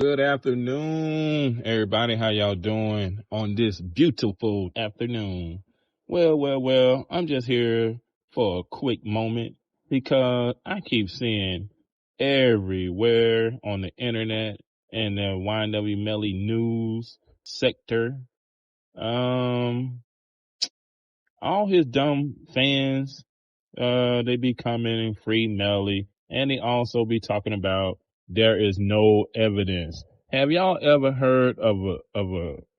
Good afternoon, everybody. How y'all doing on this beautiful afternoon? Well, I'm just here for a quick moment because I keep seeing everywhere on the internet and the YNW Melly news sector, um, all his dumb fans, they be commenting free Melly, and they also be talking about there is no evidence. Have y'all ever heard of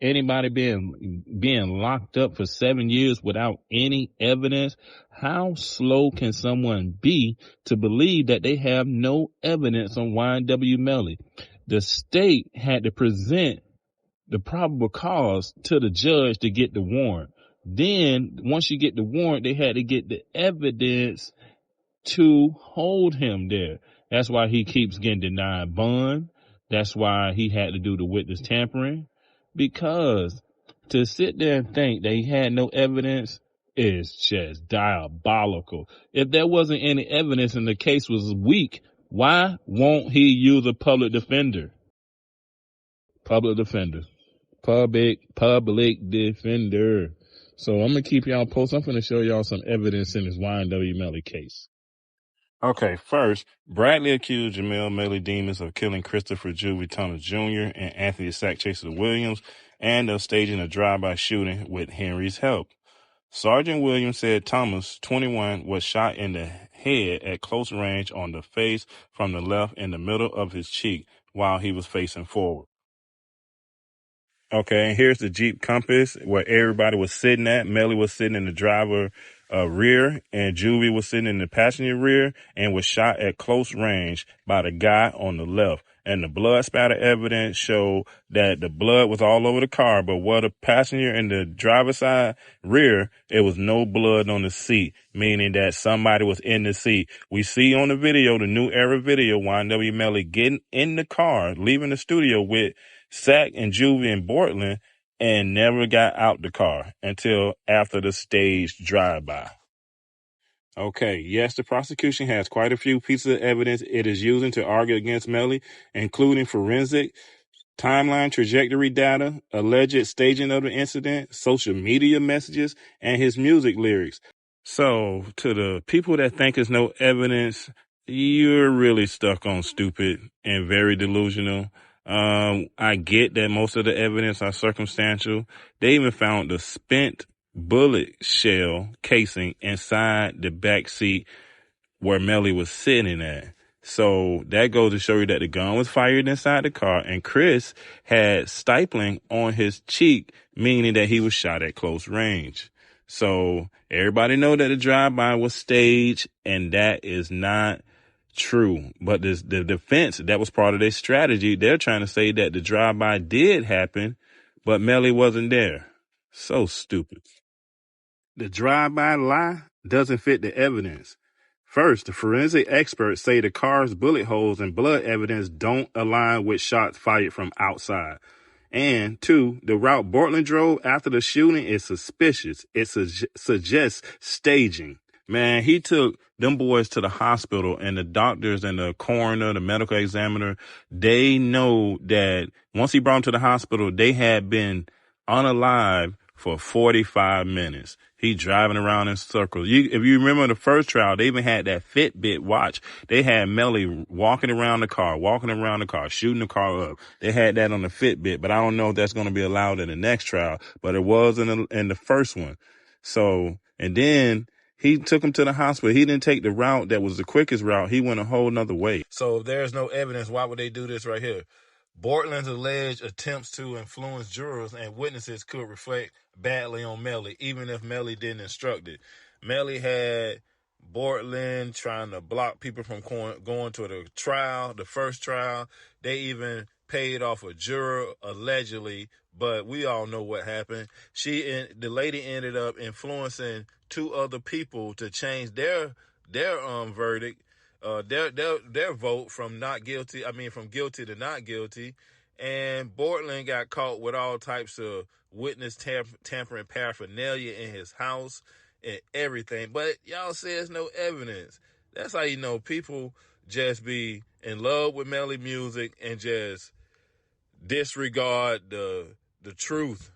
anybody being locked up for 7 years without any evidence? How slow can someone be to believe that they have no evidence on YNW Melly? The state had to present the probable cause to the judge to get the warrant. Then once you get the warrant, they had to get the evidence to hold him there. That's why he keeps getting denied bond. That's why he had to do the witness tampering, because to sit there and think that he had no evidence is just diabolical. If there wasn't any evidence and the case was weak, why won't he use a public defender? Public defender. Public defender. So I'm gonna keep y'all posted. I'm gonna show y'all some evidence in this YNW Melly case. Okay, first, Bradley accused Jamel Melly Demons of killing Christopher Juvie Thomas Jr. and Anthony Sackchaser Williams and of staging a drive-by shooting with Henry's help. Sergeant Williams said Thomas, 21, was shot in the head at close range on the face from the left in the middle of his cheek while he was facing forward. Okay, and here's the Jeep Compass where everybody was sitting at. Melly was sitting in the driver rear, and Juvie was sitting in the passenger rear and was shot at close range by the guy on the left. And the blood spatter evidence showed that the blood was all over the car, but where the passenger and the driver's side rear, it was no blood on the seat, meaning that somebody was in the seat. We see on the video, the new era video, YNW Melly getting in the car, leaving the studio with Sack and Juvie and Bortland, and never got out the car until after the staged drive-by. Okay, yes, the prosecution has quite a few pieces of evidence it is using to argue against Melly, including forensic, timeline trajectory data, alleged staging of the incident, social media messages, and his music lyrics. So, to the people that think there's no evidence, you're really stuck on stupid and very delusional. I get that most of the evidence are circumstantial. They even found the spent bullet shell casing inside the back seat where Melly was sitting at. So that goes to show you that the gun was fired inside the car, and Chris had stippling on his cheek, meaning that he was shot at close range. So everybody know that the drive-by was staged, and that is not true. But the defense, that was part of their strategy. They're trying to say that the drive-by did happen, but Melly wasn't there. So stupid. The drive-by lie doesn't fit the evidence. First, the forensic experts say the car's bullet holes and blood evidence don't align with shots fired from outside. And two, the route Bortland drove after the shooting is suspicious. It suggests staging. Man, he took them boys to the hospital, and the doctors and the coroner, the medical examiner, they know that once he brought them to the hospital, they had been unalive for 45 minutes. He driving around in circles. If you remember the first trial, they even had that Fitbit watch. They had Melly walking around the car, shooting the car up. They had that on the Fitbit, but I don't know if that's going to be allowed in the next trial, but it was in the first one. So, and then he took him to the hospital. He didn't take the route that was the quickest route. He went a whole nother way. So if there's no evidence, why would they do this right here? Bortland's alleged attempts to influence jurors and witnesses could reflect badly on Melly, even if Melly didn't instruct it. Melly had Bortland trying to block people from going to the trial, the first trial. They even paid off a juror, allegedly, but we all know what happened. The lady ended up influencing two other people to change their verdict. Their vote from from guilty to not guilty, and Bortland got caught with all types of witness tampering paraphernalia in his house and everything. But y'all say there's no evidence. That's how you know people just be in love with Melly music and just disregard the truth.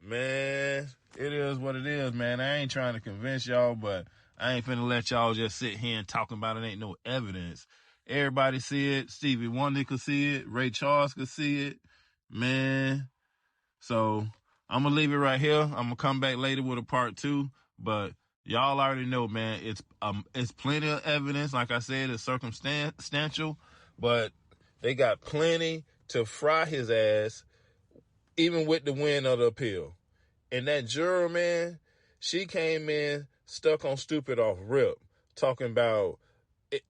Man, it is what it is, man. I ain't trying to convince y'all, but I ain't finna let y'all just sit here and talking about it. Ain't no evidence. Everybody see it. Stevie Wonder could see it. Ray Charles could see it. Man. So I'm gonna leave it right here. I'm gonna come back later with a part 2, but y'all already know, man, it's plenty of evidence. Like I said, it's circumstantial, but they got plenty to fry his ass, even with the win of the appeal. And that juror, man, she came in stuck on stupid off rip, talking about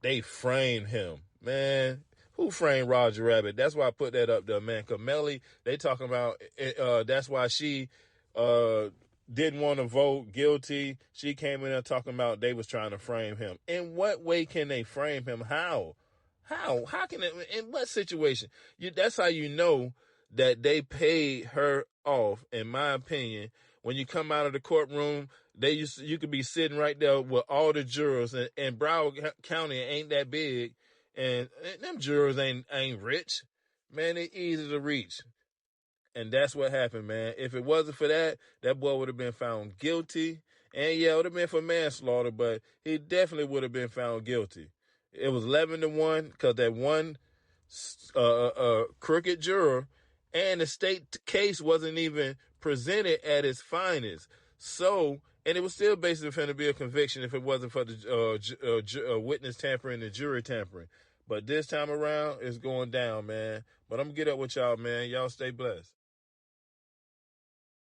they framed him. Man, who framed Roger Rabbit? That's why I put that up there, man. Cause Melly, they talking about that's why she didn't want to vote guilty. She came in there talking about they was trying to frame him. In what way can they frame him? How can it, in what situation? That's how you know that they paid her off, in my opinion. When you come out of the courtroom, you could be sitting right there with all the jurors, and Broward County ain't that big, and them jurors ain't rich. Man, they easy to reach. And that's what happened, man. If it wasn't for that, that boy would have been found guilty. And yeah, it would have been for manslaughter, but he definitely would have been found guilty. It was 11-1 because that one crooked juror, and the state case wasn't even presented at its finest. So, and it was still basically going to be a conviction if it wasn't for the witness tampering and jury tampering. But this time around, it's going down, man. But I'm going to get up with y'all, man. Y'all stay blessed.